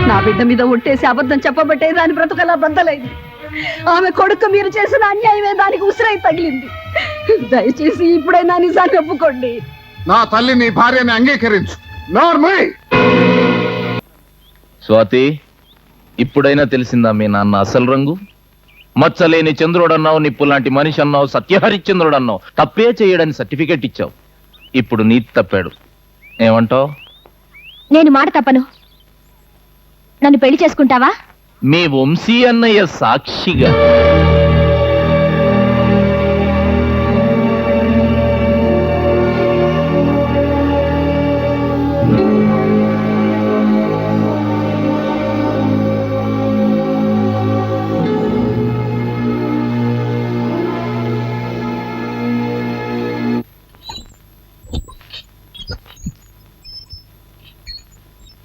నా బిడ్డ మీద ఒట్టేసి అబద్ధం చెప్పబట్టే దాని బ్రతుకలా బద్దలైంది. ఆమె కొడుకు మీరు చేసిన అన్యాయమే దానికి ఉసిరై తగిలింది. దయచేసి ఇప్పుడైనా నిజాన్ని ఒప్పుకోండి. నా తల్లి నీ భార్యని అంగీకరించు. నార్మల్. స్వాతి, ఇప్పుడైనా తెలిసిందా మీ నాన్న అసలు రంగు? మచ్చలేని చంద్రుడన్నావు, నిప్పు లాంటి మనిషి అన్నావు, సత్యహరిశ్చంద్రుడు అన్నావు, తప్పే చేయడని సర్టిఫికెట్ ఇచ్చావు. ఇప్పుడు నీతి తప్పాడు. ఏమంటావు? నేను మాట తప్పను. నన్ను పెళ్లి చేసుకుంటావా? మీ వంశీ అన్నయ్య సాక్షిగా.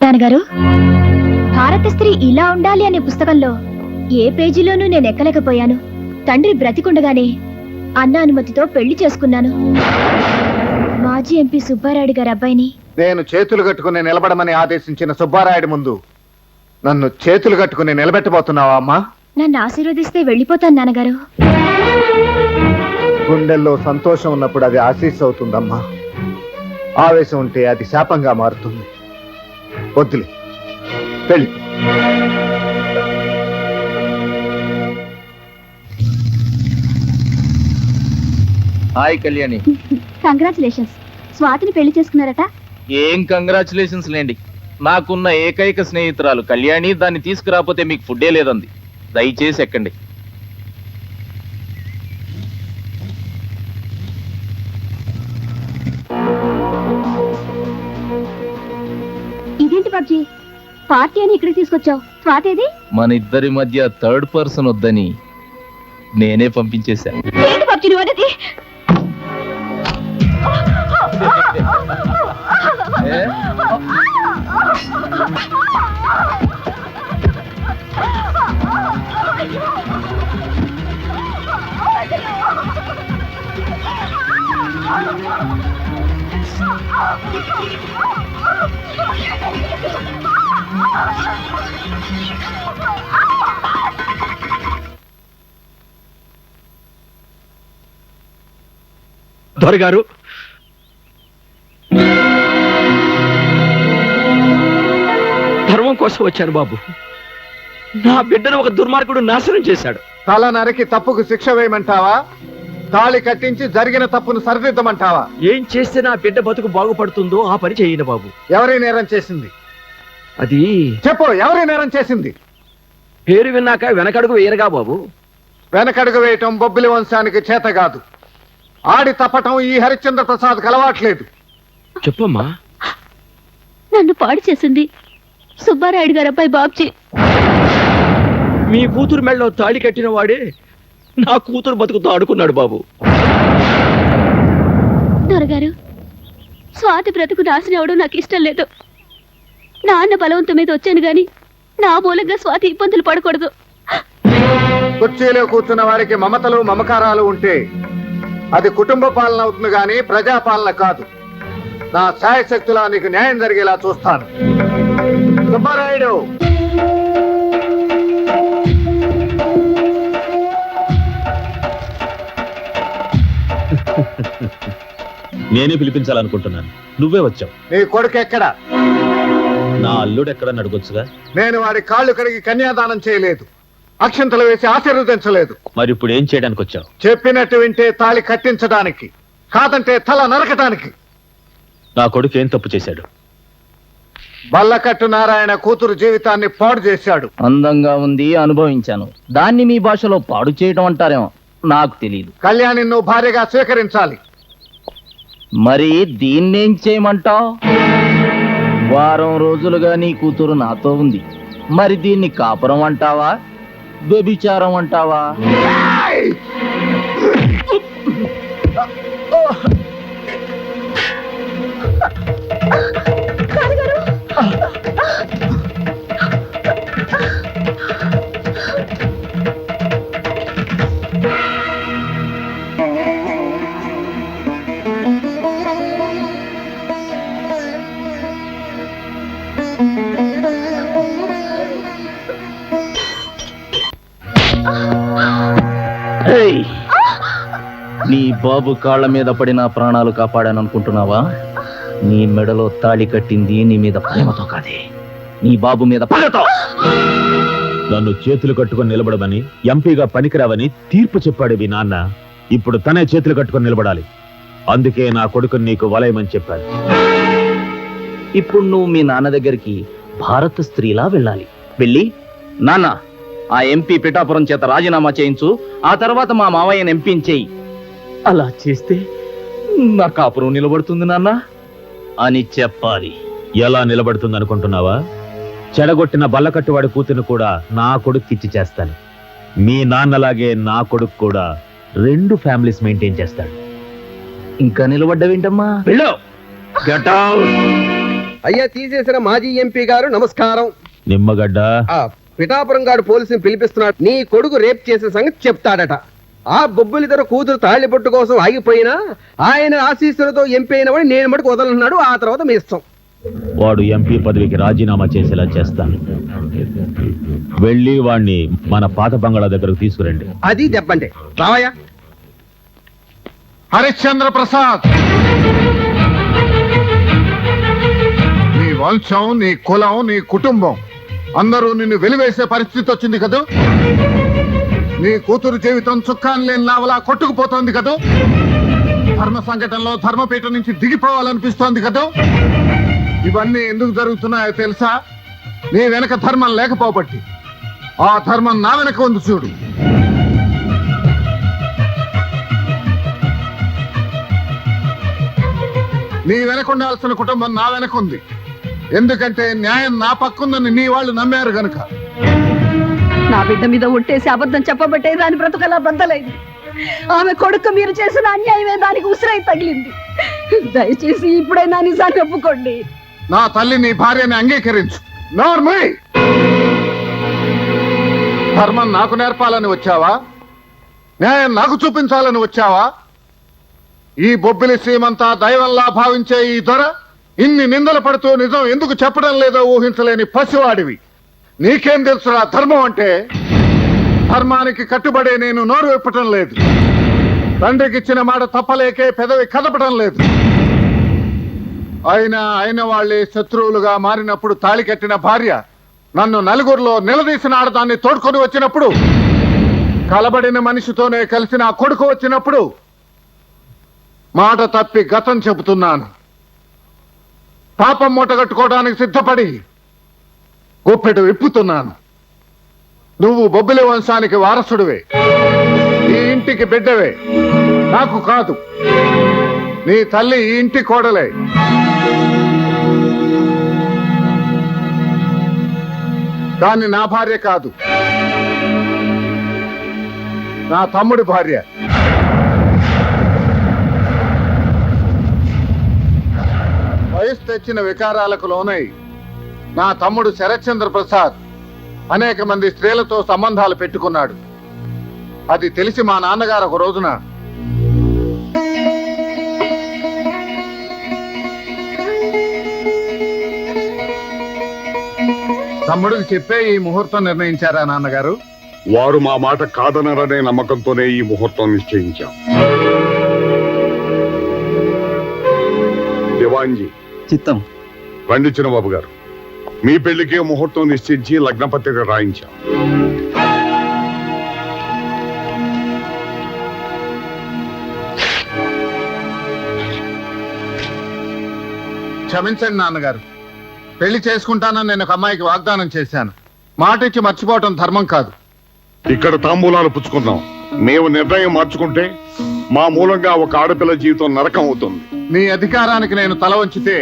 నాన్నగారు, భారత స్త్రీ ఇలా ఉండాలి అనే పుస్తకంలో ఏ పేజీలోనూ నేను ఎక్కలేకపోయాను. తండ్రి బ్రతికుండగానే అన్న అనుమతితో పెళ్లి చేసుకున్నాను. మాజీ ఎంపీ సుబ్బారాయుడు గారి అబ్బాయిని. నేను చేతులు కట్టుకుని నిలబడమని ఆదేశించిన సుబ్బారాయుడు ముందు నన్ను చేతులు కట్టుకుని నిలబెట్టబోతున్నావా అమ్మా? నన్ను ఆశీర్వదిస్తే వెళ్ళిపోతాను నాన్నగారు. గుండెల్లో సంతోషం ఉన్నప్పుడు అది ఆశీస్సు అవుతుందమ్మా. ఆవేశం ఉంటే అది శాపంగా మారుతుంది. వద్దులే, పెళ్ళి. హాయ్ కళ్యాణి. కంగ్రాచులేషన్స్. స్వాతిని పెళ్లి చేసుకున్నారట? ఏం కంగ్రాచులేషన్స్ లేండి. నాకున్న ఏకైక స్నేహితురాలు కళ్యాణి. దాన్ని తీసుకురాకపోతే మీకు ఫుడ్డే లేదంది. దయచేసి ఎక్కండి. ఇదేంటి బాబ్జీ, పార్టీ అని ఇక్కడికి తీసుకొచ్చావు? స్వాతేది? మన ఇద్దరి మధ్య థర్డ్ పర్సన్ వద్దని నేనే పంపించేశా. ఏంటి బాబ్జీ నువ్వు అనేది? ఏ? దొరగారు, ధర్మం కోసం వచ్చాను బాబు. నా బిడ్డను ఒక దుర్మార్గుడు నాశనం చేశాడు. తల నరికి తప్పుకు శిక్ష వేయమంటావా? తాళి కట్టించి జరిగిన తప్పును సరిదిద్దమంటావా? ఏం చేస్తే నా బిడ్డ బతుకు బాగుపడుతుందో ఆ పని చేయను బాబు. ఎవరి నేరం చేసింది? అది చెప్పు, ఎవరి నేరం చేసింది? పేరు విన్నాక వెనకడుగు వేయరుగా బాబు. వెనకడుగు వేయటం బొబ్బిలి వంశానికి చేత కాదు. ఆడి తప్పటం ఈ హరిశ్చంద్ర ప్రసాద్ కలవాట్లేదు. చెప్పమ్మా. నన్ను పాడు చేసింది సుబ్బారాయుడు గారు అబ్బాయి బాబ్జీ. మీ కూతురు మెళ్ళలో తాళి కట్టిన వాడే నా కూతురు బతుకుతో ఆడుకున్నాడు బాబు. దొరగారు, స్వాతి బ్రతుకు నాశనం అవడం నాకు ఇష్టం లేదు. నాన్న బలవంతం మీద వచ్చాను గాని నా మూలంగా స్వాతి ఇబ్బందులు పడకూడదు. కుర్చీలో కూర్చున్న వారికి మమతలు మమకారాలు ఉంటే అది కుటుంబ పాలన అవుతుంది గాని ప్రజాపాలన కాదు. నా శాయశక్తులా నీకు న్యాయం జరిగేలా చూస్తాను. సుబ్బారాయుడు, నేనే పిలిపించాలనుకుంటున్నాను. నువ్వే వచ్చావు. నీ కొడుకు ఎక్కడ? నా అల్లుడు ఎక్కడ అడగొచ్చుగా. నేను వాడి కాళ్ళు కడిగి కన్యాదానం చేయలేదు, అక్షంతలు వేసి ఆశీర్వదించలేదు. మరి ఇప్పుడు ఏం చేయడానికి వచ్చావు? చెప్పినట్టు వింటే తాళి కట్టించడానికి, కాదంటే తల నరకటానికి. నా కొడుకు ఏం తప్పు చేశాడు? బల్లకట్టు నారాయణ కూతురు జీవితాన్ని పాడు చేశాడు. అందంగా ఉంది, అనుభవించాను. దాన్ని మీ భాషలో పాడు చేయడం అంటారేమో, నాకు తెలియదు. కళ్యాణి నువ్వు భార్యగా స్వీకరించాలి. మరి దీన్నేం చేయమంటావు? వారం రోజులుగా నీ కూతురు నాతో ఉంది. మరి దీన్ని కాపురం అంటావా, వ్యభిచారం అంటావా? హేయ్! నీ బాబు కాళ్ళ మీద పడి నా ప్రాణాలు కాపాడాననుకుంటున్నావా? నీ మెడలో తాళి కట్టింది నీ మీద ప్రేమతో కాదే, నీ బాబు మీద పగతో. నన్ను చేతులు కట్టుకొని నిలబడమని, ఎంపీగా పనికిరావని తీర్పు చెప్పాడు మీ నాన్న. ఇప్పుడు తనే చేతులు కట్టుకొని నిలబడాలి. అందుకే నా కొడుకుని నీకు వలయమని చెప్పాను. ఇప్పుడు నువ్వు మీ నాన్న దగ్గరికి భారత స్త్రీలా వెళ్ళాలి. వెళ్ళి, నాన్న, ఆ ఎంపీ పిఠాపురం చేత రాజీనామా చేయించు, ఆ తర్వాత మా మావయ్యను ఎంపీని చేయి. అలా చేస్తే నా కాపురం నిలబడుతుంది నాన్న అని చెప్పాలి. ఎలా నిలబడుతుంది అనుకుంటున్నావా? చెడగొట్టిన బల్లకట్టువాడి కూతురు కూడా నా కొడుక్కిచ్చి చేస్తాను. మీ నాన్నలాగే నా కొడుకు కూడా 2 ఫ్యామిలీస్ మెయింటైన్ చేస్తాడు. ఇంకా నిలబడ్డవేంటమ్మా? వెళ్ళు. Get out. అయ్యా తీసేసిన మాజీ ఎంపీ గారు నమస్కారం. నిమ్మగడ్డ, పిఠాపురం గారు పోలీసుని పిలిపిస్తున్నాడు. నీ కొడుకు రేప్ చేసే సంగతి చెప్తాడట. ఆ బొబ్బులిద్దరు కూతురు తాళిబొట్టు కోసం ఆగిపోయినా ఆయన ఆశీస్సులతో ఎంపీ అయినవాడు నేను మటుకు వదలన్నాడు. ఆ తర్వాత మీ ఇష్టం. వాడు ఎంపీ పదవికి రాజీనామా చేసేలా చేస్తాను. వెళ్ళి వాణ్ణి మన పాత బంగాళా దగ్గరకు తీసుకురండి. అది దెబ్బంటే రావయ్యా. హరిశ్చంద్ర ప్రసాద్, నీ వంశం, నీ కులం, నీ కుటుంబం అందరూ నిన్ను వెలివేసే పరిస్థితి వచ్చింది కదూ. నీ కూతురు జీవితం చుక్కాని లేని లావలా కొట్టుకుపోతోంది కదూ. ధర్మ సంఘటనలో ధర్మపీఠం నుంచి దిగిపోవాలనిపిస్తోంది కదూ. ఇవన్నీ ఎందుకు జరుగుతున్నాయో తెలుసా? నీ వెనక ధర్మం లేకపోబట్టి. ఆ ధర్మం నా వెనక ఉంది చూడు. నీ వెనక ఉండాల్సిన కుటుంబం నా వెనక ఉంది. ఎందుకంటే న్యాయం నా పక్కుందని నీ వాళ్ళు నమ్మారు గనుక. నా బిడ్డ మీద ఒట్టేసి అబద్ధం చెప్పబట్టే దాని బ్రతుకలా బద్దలైంది. ఆమె కొడుకు మీరు చేసిన అన్యాయమే దానికి ఉసిరై తగిలింది. దయచేసి ఇప్పుడైనా నిజాన్ని ఒప్పుకోండి. నా తల్లి నీ భార్యని అంగీకరించు. నోర్మై, ధర్మం నాకు నేర్పాలని వచ్చావా? న్యాయం నాకు చూపించాలని వచ్చావా? ఈ బొబ్బిలి శ్రీమంతా దైవంలా భావించే ఈ దొర ఇన్ని నిందలు పడుతూ నిజం ఎందుకు చెప్పడం లేదో ఊహించలేని పసివాడివి. నీకేం తెలుసురా ధర్మం అంటే? ధర్మానికి కట్టుబడే నేను నోరు విప్పటం లేదు. తండ్రికి ఇచ్చిన మాట తప్పలేకే పెదవి కదపటం లేదు. అయిన వాళ్ళే శత్రువులుగా మారినప్పుడు తాళి కట్టిన భార్య నన్ను నలుగురిలో నిలదీసిన ఆడదాన్ని తోడుకొని వచ్చినప్పుడు, కలబడిన మనిషితోనే కలిసి నా కొడుకు వచ్చినప్పుడు మాట తప్పి గతం చెబుతున్నాను. పాపం మూటగట్టుకోవడానికి సిద్ధపడి గుప్పెడు విప్పుతున్నాను. నువ్వు బొబ్బిలి వంశానికి వారసుడివే, ఈ ఇంటికి బిడ్డవే. నాకు కాదు, నీ తల్లి ఈ ఇంటి కోడలే. దాన్ని నా భార్య కాదు, నా తమ్ముడి భార్య. వయసు తెచ్చిన వికారాలకు లోనై నా తమ్ముడు శరత్చంద్ర ప్రసాద్ అనేక మంది స్త్రీలతో సంబంధాలు పెట్టుకున్నాడు. అది తెలిసి మా నాన్నగారు ఒక రోజున తమ్ముడికి చెప్పే ఈ ముహూర్తం నిర్ణయించారా నాన్నగారు? వారు మా మాట కాదనరనే నమ్మకంతోనే ఈ ముహూర్తం నిశ్చయించాం. దివాంజీ చిత్తం. రండి చిన్నబాబు గారు, మీ పెళ్లికి ముహూర్తం నిశ్చయించి లగ్నపత్రిక రాయించాం. క్షమించండి నాన్నగారు, పెళ్లి చేసుకుంటానని నేను ఒక అమ్మాయికి వాగ్దానం చేశాను. మాట ఇచ్చి మర్చిపోవటం ధర్మం కాదు. ఇక్కడ తాంబూలాలు పుచ్చుకుందాం. మేము నిర్ణయం మార్చుకుంటే మా మూలంగా ఒక ఆడపిల్ల జీవితం నరకం అవుతుంది. నీ అధికారానికి నేను తల వంచితే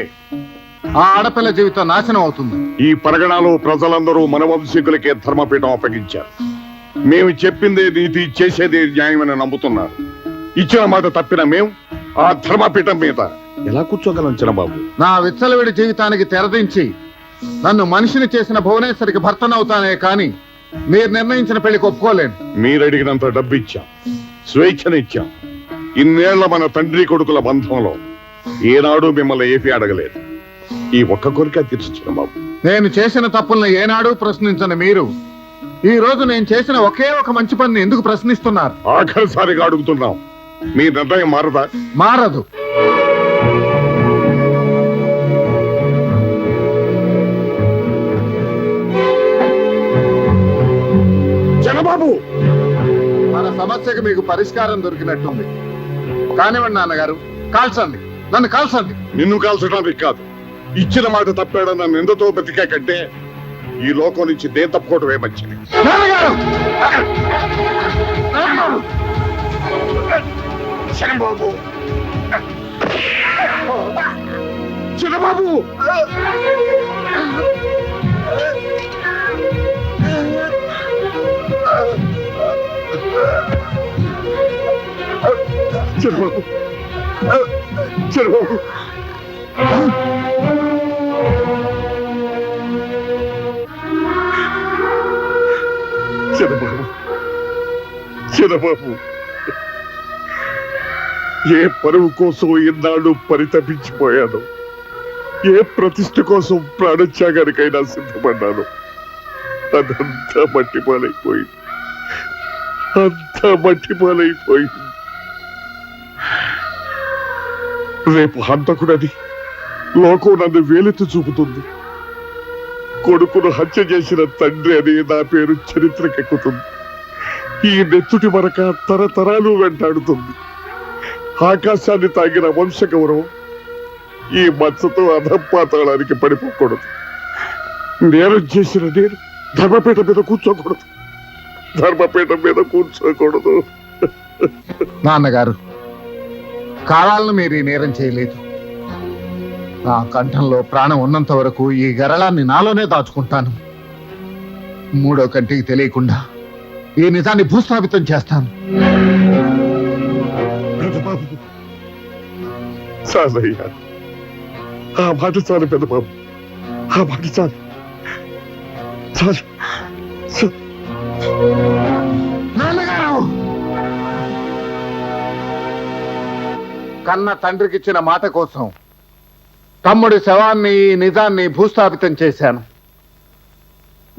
ఆ ఆడపిల్ల జీవితం నాశనం అవుతుంది. ఈ పరగణాలు ప్రజలందరూ మన వంశీకులకే ధర్మపీఠం అప్పగించారు. మేము చెప్పిందే నీతి, చేసేదే న్యాయమని నమ్ముతున్నారు. ఇచ్చిన మాట తప్పిన మేము ఆ ధర్మపీఠం మీద ఎలా కూర్చోగలం చిన్నబాబు? నా విచ్చలవిడి జీవితానికి తెరదించి నన్ను మనిషిని చేసిన భువనేశ్వరికి భర్తనవుతానే కాని మీరు నిర్ణయించిన పెళ్లికి ఒప్పుకోలేను. మీరు అడిగినంత డబ్బు ఇచ్చాం, స్వేచ్ఛనిచ్చాం. ఇన్నేళ్ల మన తండ్రి కొడుకుల బంధంలో ఏనాడు మిమ్మల్ని ఏపీ అడగలేదు. ఈ ఒక్క కోరిక తీర్చిన బాబు. నేను చేసిన తప్పులను ఏనాడూ ప్రశ్నించని మీరు ఈ రోజు నేను చేసిన ఒకే ఒక మంచి పనిని ఎందుకు ప్రశ్నిస్తున్నారు? ఆఖరిసారిగా అడుగుతున్నాం, మీ నిర్ణయం మారదా? మారదు. చంద్రబాబు, మన సమస్యకు మీకు పరిష్కారం దొరికినట్టుంది. కానివ్వండి నాన్నగారు, కాల్చండి, నన్ను కాల్చండి. నిన్ను కాల్చడానికి కాదు, ఇచ్చిన మాట తప్పాడన్న నిందతో బతికే కంటే ఈ లోకం నుంచి నేను తప్పుకోవటమే మంచిది. నాన్నగారు! చంద్రబాబు, చంద్రబాబు, చంద్రబాబు, చంద్రబాబు, చంద్రబాబు, చంద్రబాబు, ఏ పరువు కోసం ఇన్నాళ్ళు పరితపించిపోయాను, ఏ ప్రతిష్ఠ కోసం ప్రాణత్యాగానికైనా సిద్ధపడ్డాను, అదంతా మట్టిపాలైపోయింది, అంతా మట్టిపాలైపోయింది. రేపు హంతకుడని లోకం నన్ను వేలెత్తి చూపుతుంది. కొడుకును హత్య చేసిన తండ్రి అని నా పేరు చరిత్రకెక్కుతుంది. ఈ నెత్తుటి మరక తరతరాలు వెంటాడుతుంది. ఆకాశాన్ని తాగిన వంశ గౌరవం ఈ మచ్చతో అధపాతాళానికి పడిపోకూడదు. నేరం చేసిన నేను ధర్మపీఠ మీద కూర్చోకూడదు, ధర్మపీఠ మీద కూర్చోకూడదు. నాన్నగారు, కావాలని మీరు ఈ నేరం చేయలేదు. నా కంఠంలో ప్రాణం ఉన్నంత వరకు ఈ గరళాన్ని నాలోనే దాచుకుంటాను. మూడో కంటికి తెలియకుండా ఈ నిజాన్ని భూస్థాపితం చేస్తాను. పెద్దబాబు, చాలయ్యా, ఆ మాట చాలు పెద్దబాబు, ఆ మాట చాలు, చాలు. నాన్నగారు! కన్న తండ్రికిచ్చిన మాట కోసం తమ్ముడి శవాన్ని ఈ నిజాన్ని భూస్థాపితం చేశాను.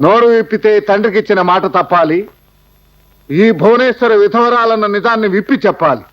నోరు విప్పితే తండ్రికిచ్చిన మాట తప్పాలి, ఈ భువనేశ్వర విధవరాలన్న నిజాన్ని విప్పి చెప్పాలి.